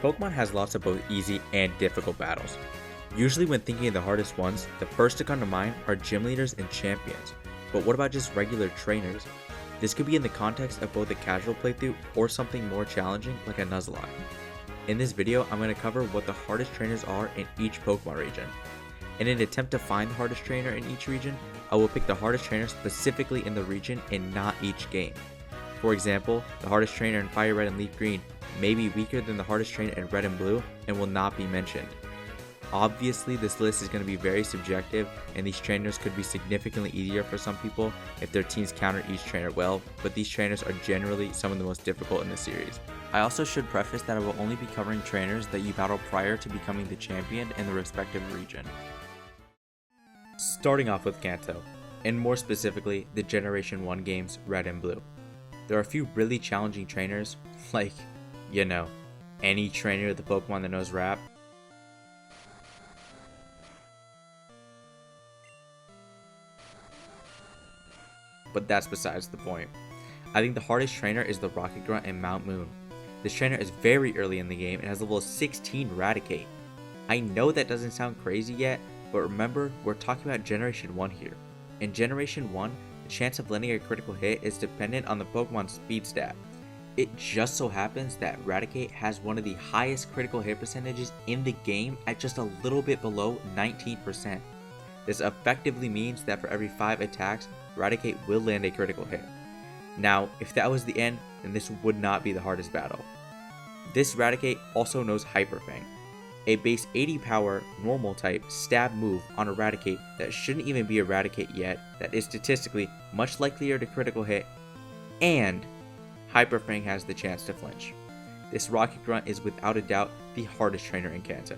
Pokemon has lots of both easy and difficult battles. Usually when thinking of the hardest ones, the first to come to mind are gym leaders and champions. But what about just regular trainers? This could be in the context of both a casual playthrough or something more challenging like a Nuzlocke. In this video, I'm going to cover what the hardest trainers are in each Pokemon region. In an attempt to find the hardest trainer in each region, I will pick the hardest trainer specifically in the region and not each game. For example, the hardest trainer in Fire Red and Leaf Green may be weaker than the hardest trainer in Red and Blue and will not be mentioned. Obviously, this list is going to be very subjective, and these trainers could be significantly easier for some people if their teams counter each trainer well, but these trainers are generally some of the most difficult in the series. I also should preface that I will only be covering trainers that you battle prior to becoming the champion in the respective region. Starting off with Kanto, and more specifically the Generation 1 games Red and Blue. There are a few really challenging trainers, like, any trainer of the Pokemon that knows rap. But that's besides the point. I think the hardest trainer is the Rocket Grunt in Mount Moon. This trainer is very early in the game and has level 16 Raticate. I know that doesn't sound crazy yet, but remember, we're talking about Generation 1 here. In Generation 1, the chance of landing a critical hit is dependent on the Pokemon's speed stat. It just so happens that Raticate has one of the highest critical hit percentages in the game at just a little bit below 19%. This effectively means that for every 5 attacks, Raticate will land a critical hit. Now, if that was the end, then this would not be the hardest battle. This Raticate also knows Hyper Fang, a base 80 power normal type stab move on a Raticate that shouldn't even be a Raticate yet, that is statistically much likelier to critical hit, and Hyper Fang has the chance to flinch. This Rocket Grunt is without a doubt the hardest trainer in Kanto.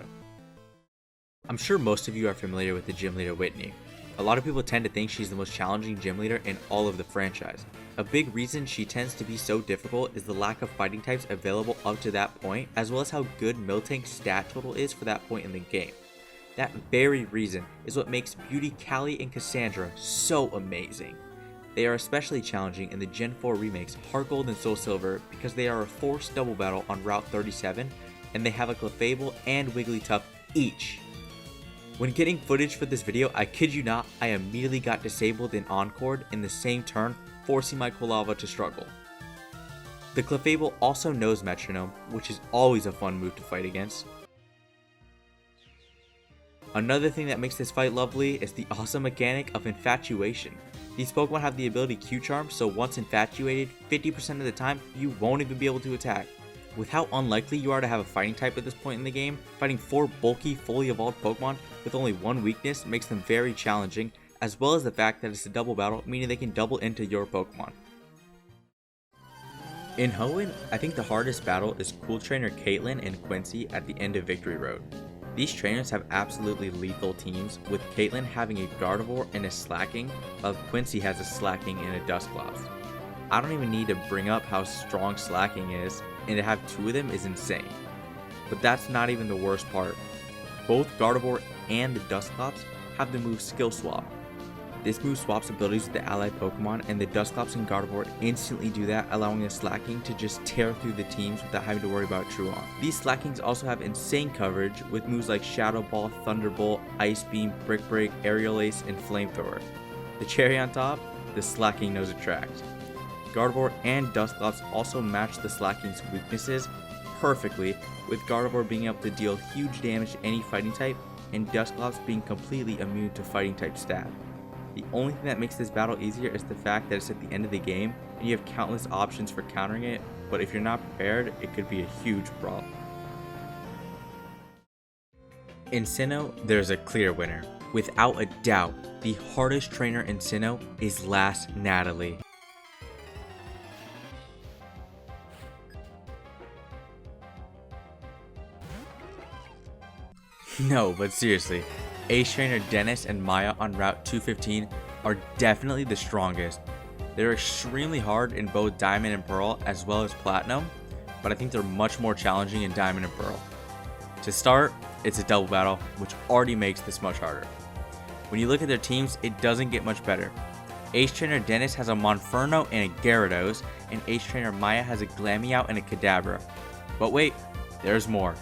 I'm sure most of you are familiar with the gym leader Whitney. A lot of people tend to think she's the most challenging gym leader in all of the franchise. A big reason she tends to be so difficult is the lack of fighting types available up to that point, as well as how good Miltank's stat total is for that point in the game. That very reason is what makes Beauty, Callie, and Cassandra so amazing. They are especially challenging in the Gen 4 remakes Heart Gold and Soul Silver because they are a forced double battle on Route 37, and they have a Clefable and Wigglytuff each. When getting footage for this video, I kid you not, I immediately got disabled and encored in the same turn, forcing my Quilava to struggle. The Clefable also knows Metronome, which is always a fun move to fight against. Another thing that makes this fight lovely is the awesome mechanic of Infatuation. These Pokemon have the ability Q-Charm, so once infatuated, 50% of the time, you won't even be able to attack. With how unlikely you are to have a fighting type at this point in the game, fighting 4 bulky, fully evolved Pokemon with only one weakness makes them very challenging, as well as the fact that it's a double battle, meaning they can double into your Pokemon. In Hoenn, I think the hardest battle is Cool Trainer Caitlyn and Quincy at the end of Victory Road. These trainers have absolutely lethal teams, with Caitlyn having a Gardevoir and a Slacking, while Quincy has a Slacking and a Dusclops. I don't even need to bring up how strong Slacking is, and to have 2 of them is insane. But that's not even the worst part. Both Gardevoir and the Dusclops have the move Skill Swap. This move swaps abilities with the allied Pokemon, and the Dusclops and Gardevoir instantly do that, allowing the Slacking to just tear through the teams without having to worry about True On. These Slackings also have insane coverage with moves like Shadow Ball, Thunderbolt, Ice Beam, Brick Break, Aerial Ace, and Flamethrower. The cherry on top, the Slacking knows Attract. Gardevoir and Dusclops also match the Slacking's weaknesses perfectly, with Gardevoir being able to deal huge damage to any fighting type, and Dusclops being completely immune to fighting type stab. The only thing that makes this battle easier is the fact that it's at the end of the game, and you have countless options for countering it, but if you're not prepared, it could be a huge problem. In Sinnoh, there's a clear winner. Without a doubt, the hardest trainer in Sinnoh is Last Natalie. No, but seriously, Ace Trainer Dennis and Maya on Route 215 are definitely the strongest. They're extremely hard in both Diamond and Pearl as well as Platinum, but I think they're much more challenging in Diamond and Pearl. To start, it's a double battle, which already makes this much harder. When you look at their teams, it doesn't get much better. Ace Trainer Dennis has a Monferno and a Gyarados, and Ace Trainer Maya has a Glameow and a Kadabra. But wait, there's more.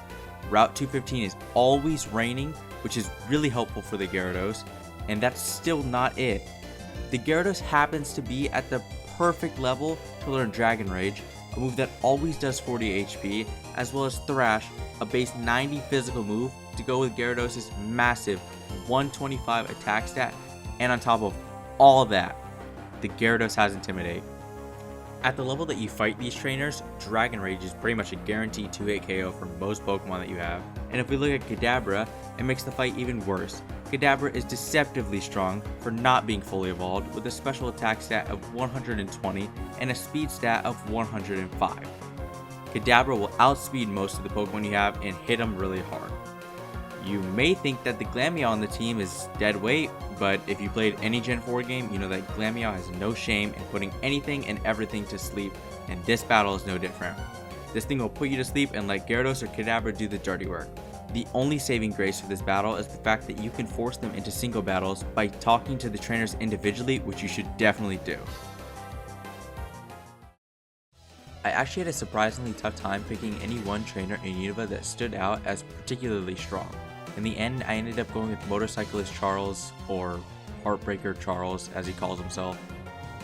Route 215 is always raining, which is really helpful for the Gyarados, and that's still not it. The Gyarados happens to be at the perfect level to learn Dragon Rage, a move that always does 40 HP, as well as Thrash, a base 90 physical move to go with Gyarados' massive 125 attack stat, and on top of all that, the Gyarados has Intimidate. At the level that you fight these trainers, Dragon Rage is pretty much a guaranteed 2-hit KO for most Pokemon that you have. And if we look at Kadabra, it makes the fight even worse. Kadabra is deceptively strong for not being fully evolved, with a special attack stat of 120 and a speed stat of 105. Kadabra will outspeed most of the Pokemon you have and hit them really hard. You may think that the Glameow on the team is dead weight, but if you played any Gen 4 game, you know that Glameow has no shame in putting anything and everything to sleep, and this battle is no different. This thing will put you to sleep and let Gyarados or Kadabra do the dirty work. The only saving grace for this battle is the fact that you can force them into single battles by talking to the trainers individually, which you should definitely do. I actually had a surprisingly tough time picking any one trainer in Unova that stood out as particularly strong. In the end, I ended up going with Motorcyclist Charles, or Heartbreaker Charles as he calls himself.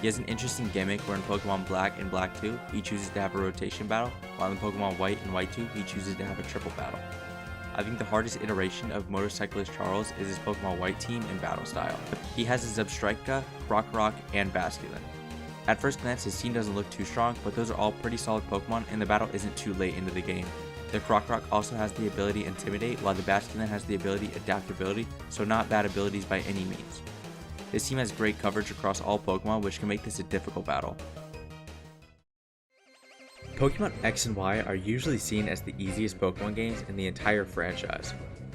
He has an interesting gimmick where in Pokemon Black and Black 2, he chooses to have a rotation battle, while in Pokemon White and White 2, he chooses to have a triple battle. I think the hardest iteration of Motorcyclist Charles is his Pokemon White team and battle style. He has his Zebstrika, Rock, and Basculin. At first glance, his team doesn't look too strong, but those are all pretty solid Pokemon and the battle isn't too late into the game. The Rock also has the ability Intimidate, while the Basculin has the ability Adaptability, so not bad abilities by any means. This team has great coverage across all Pokemon, which can make this a difficult battle. Pokemon X and Y are usually seen as the easiest Pokemon games in the entire franchise,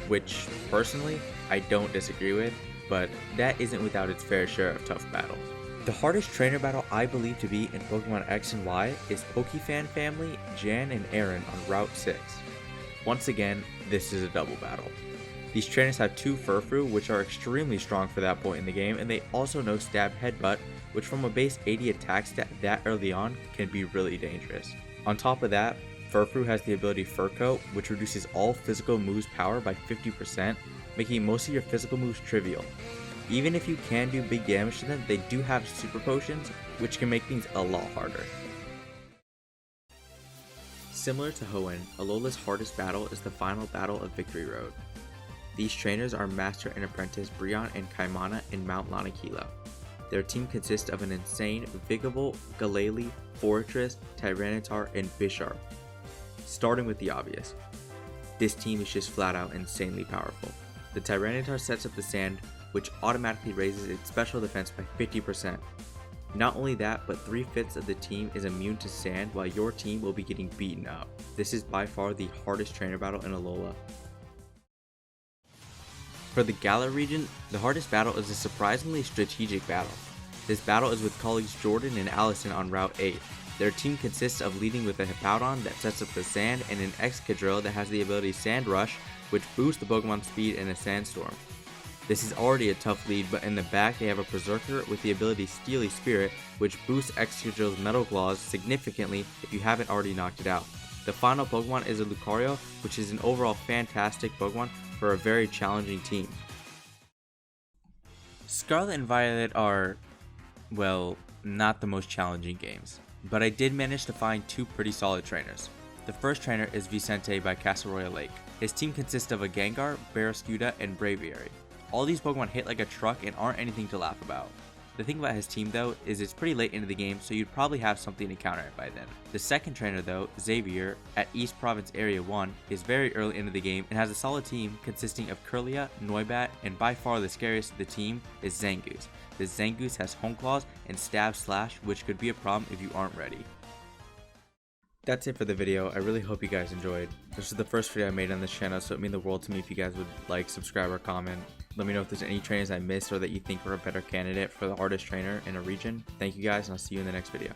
which, personally, I don't disagree with, but that isn't without its fair share of tough battles. The hardest trainer battle I believe to be in Pokemon X and Y is Pokefan family Jan and Aaron on Route 6. Once again, this is a double battle. These trainers have two Furfrou, which are extremely strong for that point in the game, and they also know Stab Headbutt, which from a base 80 attack stat that early on can be really dangerous. On top of that, Furfrou has the ability Fur Coat, which reduces all physical moves power by 50%, making most of your physical moves trivial. Even if you can do big damage to them, they do have super potions, which can make things a lot harder. Similar to Hoenn, Alola's hardest battle is the final battle of Victory Road. These trainers are Master and Apprentice Brionne and Kaimana in Mount Lanakila. Their team consists of an insane Vigable, Glalie, Forretress, Tyranitar, and Bisharp. Starting with the obvious. This team is just flat out insanely powerful. The Tyranitar sets up the sand, which automatically raises its special defense by 50%. Not only that, but 3/5 of the team is immune to sand while your team will be getting beaten up. This is by far the hardest trainer battle in Alola. For the Galar region, the hardest battle is a surprisingly strategic battle. This battle is with colleagues Jordan and Allison on Route 8. Their team consists of leading with a Hippowdon that sets up the sand and an Excadrill that has the ability Sand Rush, which boosts the Pokemon's speed in a sandstorm. This is already a tough lead, but in the back they have a Berserker with the ability Steely Spirit, which boosts Excadrill's Metal Claws significantly if you haven't already knocked it out. The final Pokemon is a Lucario, which is an overall fantastic Pokemon for a very challenging team. Scarlet and Violet are, well, not the most challenging games, but I did manage to find two pretty solid trainers. The first trainer is Vicente by Castle Royale Lake. His team consists of a Gengar, Barraskewda, and Braviary. All these Pokemon hit like a truck and aren't anything to laugh about. The thing about his team though is it's pretty late into the game, so you'd probably have something to counter it by then. The second trainer though, Xavier, at East Province Area 1, is very early into the game and has a solid team consisting of Kirlia, Noibat, and by far the scariest of the team is Zangoose. The Zangoose has Home Claws and Stab Slash, which could be a problem if you aren't ready. That's it for the video. I really hope you guys enjoyed. This is the first video I made on this channel, so it would mean the world to me if you guys would like, subscribe, or comment. Let me know if there's any trainers I missed or that you think are a better candidate for the hardest trainer in a region. Thank you guys, and I'll see you in the next video.